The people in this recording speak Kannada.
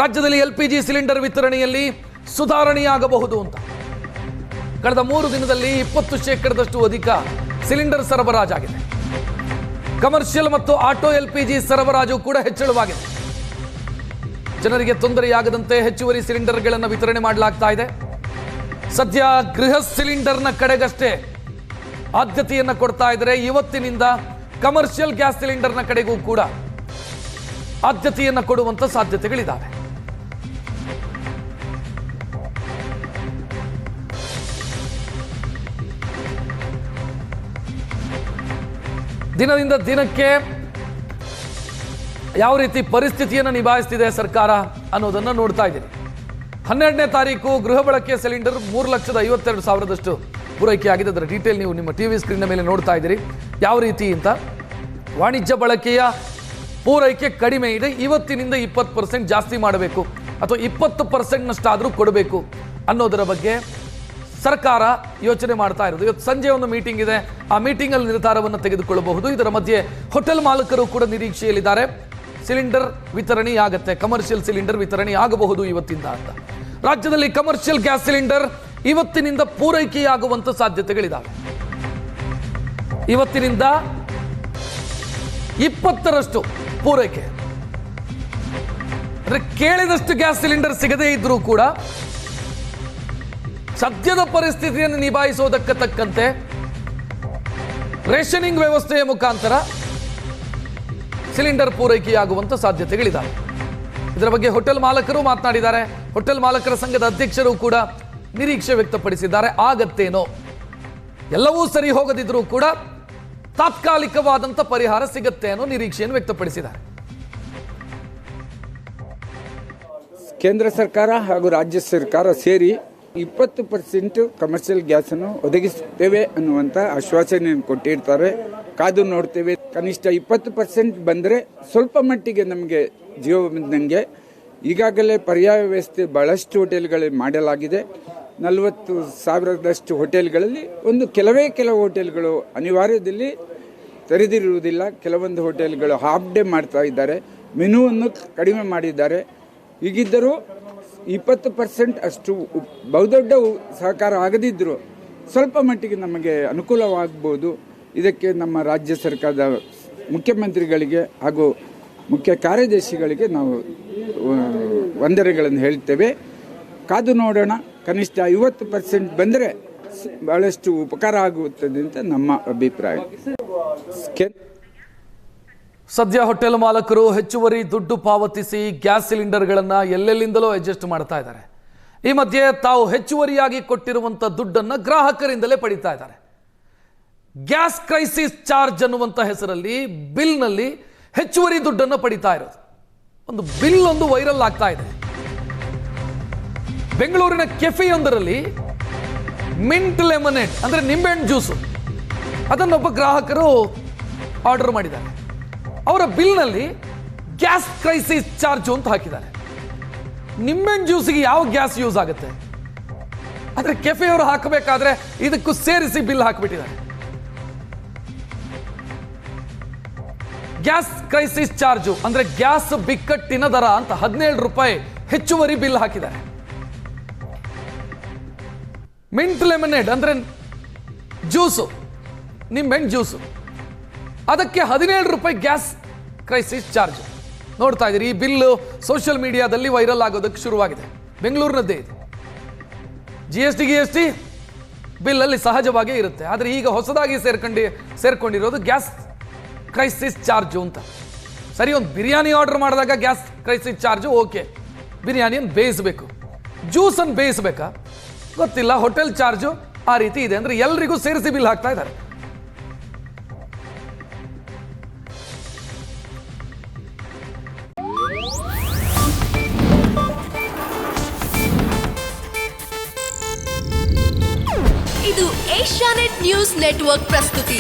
ರಾಜ್ಯದಲ್ಲಿ LPG ಸಿಲಿಂಡರ್ ವಿತರಣೆಯಲ್ಲಿ ಸುಧಾರಣೆಯಾಗಬಹುದು ಅಂತ. ಕಳೆದ 3 ದಿನದಲ್ಲಿ 20% ಅಧಿಕ ಸಿಲಿಂಡರ್ ಸರಬರಾಜಾಗಿದೆ. ಕಮರ್ಷಿಯಲ್ ಮತ್ತು ಆಟೋ LPG ಸರಬರಾಜು ಕೂಡ ಹೆಚ್ಚಳವಾಗಿದೆ. ಜನರಿಗೆ ತೊಂದರೆಯಾಗದಂತೆ ಹೆಚ್ಚುವರಿ ಸಿಲಿಂಡರ್ಗಳನ್ನು ವಿತರಣೆ ಮಾಡಲಾಗ್ತಾ ಇದೆ. ಸದ್ಯ ಗೃಹ ಸಿಲಿಂಡರ್ನ ಕಡೆಗಷ್ಟೇ ಆದ್ಯತೆಯನ್ನು ಕೊಡ್ತಾ ಇದ್ದಾರೆ. ಇವತ್ತಿನಿಂದ ಕಮರ್ಷಿಯಲ್ ಗ್ಯಾಸ್ ಸಿಲಿಂಡರ್ನ ಕಡೆಗೂ ಕೂಡ ಆದ್ಯತೆಯನ್ನು ಕೊಡುವಂತ ಸಾಧ್ಯತೆಗಳಿದ್ದಾವೆ. ದಿನದಿಂದ ದಿನಕ್ಕೆ ಯಾವ ರೀತಿ ಪರಿಸ್ಥಿತಿಯನ್ನು ನಿಭಾಯಿಸ್ತಿದೆ ಸರ್ಕಾರ ಅನ್ನೋದನ್ನು ನೋಡ್ತಾ ಇದ್ದೀರಿ. 12ನೇ ತಾರೀಕು ಗೃಹ ಬಳಕೆಯ ಸಿಲಿಂಡರ್ 3,52,000 ಪೂರೈಕೆ ಆಗಿದೆ. ಅದರ ಡೀಟೇಲ್ ನೀವು ನಿಮ್ಮ ಟಿವಿ ಸ್ಕ್ರೀನ್ ಮೇಲೆ ನೋಡ್ತಾ ಇದ್ದೀರಿ. ಯಾವ ರೀತಿ ಅಂತ ವಾಣಿಜ್ಯ ಬಳಕೆಯ ಪೂರೈಕೆ ಕಡಿಮೆ ಇದೆ. ಇವತ್ತಿನಿಂದ 20% ಜಾಸ್ತಿ ಮಾಡಬೇಕು ಅಥವಾ 20%ನಷ್ಟಾದರೂ ಕೊಡಬೇಕು ಅನ್ನೋದರ ಬಗ್ಗೆ ಸರ್ಕಾರ ಯೋಚನೆ ಮಾಡ್ತಾ ಇರೋದು. ಇವತ್ತು ಸಂಜೆ ಒಂದು ಮೀಟಿಂಗ್ ಇದೆ. ಆ ಮೀಟಿಂಗಲ್ಲಿ ನಿರ್ಧಾರವನ್ನು ತೆಗೆದುಕೊಳ್ಳಬಹುದು. ಇದರ ಮಧ್ಯೆ ಹೋಟೆಲ್ ಮಾಲಕರು ಕೂಡ ನಿರೀಕ್ಷೆಯಲ್ಲಿದ್ದಾರೆ. ಸಿಲಿಂಡರ್ ವಿತರಣೆ ಆಗುತ್ತೆ, ಕಮರ್ಷಿಯಲ್ ಸಿಲಿಂಡರ್ ವಿತರಣೆ ಆಗಬಹುದು ಇವತ್ತಿಂದ ಅಂತ. ರಾಜ್ಯದಲ್ಲಿ ಕಮರ್ಷಿಯಲ್ ಗ್ಯಾಸ್ ಸಿಲಿಂಡರ್ ಇವತ್ತಿನಿಂದ ಪೂರೈಕೆಯಾಗುವಂತ ಸಾಧ್ಯತೆಗಳಿದ್ದಾವೆ. ಇವತ್ತಿನಿಂದ 20% ಪೂರೈಕೆ. ಅಂದ್ರೆ ಕೇಳಿದಷ್ಟು ಗ್ಯಾಸ್ ಸಿಲಿಂಡರ್ ಸಿಗದೇ ಇದ್ರೂ ಕೂಡ ಸದ್ಯದ ಪರಿಸ್ಥಿತಿಯನ್ನು ನಿಭಾಯಿಸುವುದಕ್ಕೆ ತಕ್ಕಂತೆ ರೇಷನಿಂಗ್ ವ್ಯವಸ್ಥೆಯ ಮುಖಾಂತರ ಸಿಲಿಂಡರ್ ಪೂರೈಕೆಯಾಗುವಂತ ಸಾಧ್ಯತೆಗಳಿದ್ದಾವೆ. ಇದರ ಬಗ್ಗೆ ಹೋಟೆಲ್ ಮಾಲಕರು ಮಾತನಾಡಿದ್ದಾರೆ. ಹೋಟೆಲ್ ಮಾಲಕರ ಸಂಘದ ಅಧ್ಯಕ್ಷರು ಕೂಡ ನಿರೀಕ್ಷೆ ವ್ಯಕ್ತಪಡಿಸಿದ್ದಾರೆ. ಆಗತ್ತೇನೋ, ಎಲ್ಲವೂ ಸರಿ ಹೋಗದಿದ್ರೂ ಕೂಡ ತಾತ್ಕಾಲಿಕವಾದಂಥ ಪರಿಹಾರ ಸಿಗುತ್ತೆ ಅನ್ನೋ ನಿರೀಕ್ಷೆಯನ್ನು ವ್ಯಕ್ತಪಡಿಸಿದ್ದಾರೆ. ಕೇಂದ್ರ ಸರ್ಕಾರ ಹಾಗೂ ರಾಜ್ಯ ಸರ್ಕಾರ ಸೇರಿ 20% ಕಮರ್ಷಿಯಲ್ ಗ್ಯಾಸ್ ಅನ್ನು ಒದಗಿಸುತ್ತೇವೆ ಅನ್ನುವಂತ ಆಶ್ವಾಸನೆಯನ್ನು ಕೊಟ್ಟಿರ್ತಾರೆ. ಕಾದು ನೋಡ್ತೇವೆ. ಕನಿಷ್ಠ 20% ಬಂದರೆ ಸ್ವಲ್ಪ ಮಟ್ಟಿಗೆ ನಮಗೆ ಜೀವ ಬಂದಂಗೆ. ಈಗಾಗಲೇ ಪರ್ಯಾಯ ವ್ಯವಸ್ಥೆ ಬಹಳಷ್ಟು ಹೋಟೆಲ್ಗಳಲ್ಲಿ ಮಾಡಲಾಗಿದೆ. 40,000 ಹೋಟೆಲ್ಗಳಲ್ಲಿ ಕೆಲವು ಹೋಟೆಲ್ಗಳು ಅನಿವಾರ್ಯದಲ್ಲಿ ತೆರೆದಿರುವುದಿಲ್ಲ. ಕೆಲವೊಂದು ಹೋಟೆಲ್ಗಳು ಹಾಫ್ ಡೇ ಮಾಡ್ತಾ ಇದ್ದಾರೆ. ಮೆನುವನ್ನು ಕಡಿಮೆ ಮಾಡಿದ್ದಾರೆ. ಹೀಗಿದ್ದರೂ 20% ಅಷ್ಟು ಬಹುದೊಡ್ಡ ಸಹಕಾರ ಆಗದಿದ್ದರೂ ಸ್ವಲ್ಪ ಮಟ್ಟಿಗೆ ನಮಗೆ ಅನುಕೂಲವಾಗಬಹುದು. ಇದಕ್ಕೆ ನಮ್ಮ ರಾಜ್ಯ ಸರ್ಕಾರದ ಮುಖ್ಯಮಂತ್ರಿಗಳಿಗೆ ಹಾಗೂ ಮುಖ್ಯ ಕಾರ್ಯದರ್ಶಿಗಳಿಗೆ ನಾವು ವಂದನೆಗಳನ್ನು ಹೇಳ್ತೇವೆ. ಕಾದು ನೋಡೋಣ. ಕನಿಷ್ಠ 50% ಬಂದರೆ ಬಹಳಷ್ಟು ಉಪಕಾರ ಆಗುತ್ತದೆ ಅಂತ ನಮ್ಮ ಅಭಿಪ್ರಾಯ. ಸದ್ಯ ಹೋಟೆಲ್ ಮಾಲಕರು ಹೆಚ್ಚುವರಿ ದುಡ್ಡು ಪಾವತಿಸಿ ಗ್ಯಾಸ್ ಸಿಲಿಂಡರ್ಗಳನ್ನು ಎಲ್ಲೆಲ್ಲಿಂದಲೋ ಅಡ್ಜಸ್ಟ್ ಮಾಡ್ತಾ ಇದ್ದಾರೆ. ಈ ಮಧ್ಯೆ ತಾವು ಹೆಚ್ಚುವರಿಯಾಗಿ ಕೊಟ್ಟಿರುವಂಥ ದುಡ್ಡನ್ನು ಗ್ರಾಹಕರಿಂದಲೇ ಪಡಿತಾ ಇದ್ದಾರೆ. ಗ್ಯಾಸ್ ಕ್ರೈಸಿಸ್ ಚಾರ್ಜ್ ಅನ್ನುವಂಥ ಹೆಸರಲ್ಲಿ ಬಿಲ್ನಲ್ಲಿ ಹೆಚ್ಚುವರಿ ದುಡ್ಡನ್ನು ಪಡಿತಾ ಇರೋದು. ಒಂದು ಬಿಲ್ ವೈರಲ್ ಆಗ್ತಾ ಇದೆ. ಬೆಂಗಳೂರಿನ ಕೆಫೆಯೊಂದರಲ್ಲಿ ಮಿಂಟ್ ಲೆಮನೇಡ್ ಅಂದ್ರೆ ನಿಂಬೆಹಣ್ಣು ಜ್ಯೂಸು ಅದನ್ನೊಬ್ಬ ಗ್ರಾಹಕರು ಆರ್ಡರ್ ಮಾಡಿದ್ದಾರೆ. ಅವರ ಬಿಲ್ನಲ್ಲಿ ಗ್ಯಾಸ್ ಕ್ರೈಸಿಸ್ ಚಾರ್ಜ್ ಅಂತ ಹಾಕಿದ್ದಾರೆ. ನಿಂಬೆಹಣ್ಣು ಜ್ಯೂಸಿಗೆ ಯಾವ ಗ್ಯಾಸ್ ಯೂಸ್ ಆಗುತ್ತೆ? ಆದ್ರೆ ಕೆಫೆಯವರು ಹಾಕಬೇಕಾದ್ರೆ ಇದಕ್ಕೂ ಸೇರಿಸಿ ಬಿಲ್ ಹಾಕಿಬಿಟ್ಟಿದ್ದಾರೆ. ಗ್ಯಾಸ್ ಕ್ರೈಸಿಸ್ ಚಾರ್ಜು ಅಂದ್ರೆ ಗ್ಯಾಸ್ ಬಿಕ್ಕಟ್ಟಿನ ದರ ಅಂತ 17 ರೂಪಾಯಿ ಹೆಚ್ಚುವರಿ ಬಿಲ್ ಹಾಕಿದ್ದಾರೆ. ಮಿಂಟ್ ಲೆಮನೇಡ್ ಅಂದ್ರೆ ಜ್ಯೂಸು, ನಿಂಬೆಹಣ್ಣು ಜ್ಯೂಸು, ಅದಕ್ಕೆ 17 ರೂಪಾಯಿ ಗ್ಯಾಸ್ ಕ್ರೈಸಿಸ್ ಚಾರ್ಜ್. ನೋಡ್ತಾ ಇದ್ದೀರಿ, ಈ ಬಿಲ್ಲು ಸೋಷಿಯಲ್ ಮೀಡಿಯಾದಲ್ಲಿ ವೈರಲ್ ಆಗೋದಕ್ಕೆ ಶುರುವಾಗಿದೆ. ಬೆಂಗಳೂರಿನದ್ದೇ ಇದೆ. GST ಬಿಲ್ಲಲ್ಲಿ ಸಹಜವಾಗೇ ಇರುತ್ತೆ. ಆದರೆ ಈಗ ಹೊಸದಾಗಿ ಸೇರ್ಕೊಂಡಿರೋದು ಗ್ಯಾಸ್ ಕ್ರೈಸಿಸ್ ಚಾರ್ಜು ಅಂತ. ಸರಿ, ಒಂದು ಬಿರಿಯಾನಿ ಆರ್ಡರ್ ಮಾಡಿದಾಗ ಗ್ಯಾಸ್ ಕ್ರೈಸಿಸ್ ಚಾರ್ಜು ಓಕೆ, ಬಿರಿಯಾನಿಯನ್ನು ಬೇಯಿಸಬೇಕು. ಜ್ಯೂಸನ್ನು ಬೇಯಿಸಬೇಕಾ ಗೊತ್ತಿಲ್ಲ. ಹೋಟೆಲ್ ಚಾರ್ಜು ಆ ರೀತಿ ಇದೆ. ಅಂದ್ರೆ ಎಲ್ರಿಗೂ ಸೇರಿಸಿ ಬಿಲ್ ಹಾಕ್ತಾ ಇದ್ದಾರೆ. ಇದು ಏಷ್ಯಾನೆಟ್ ನ್ಯೂಸ್ ನೆಟ್ವರ್ಕ್ ಪ್ರಸ್ತುತಿ.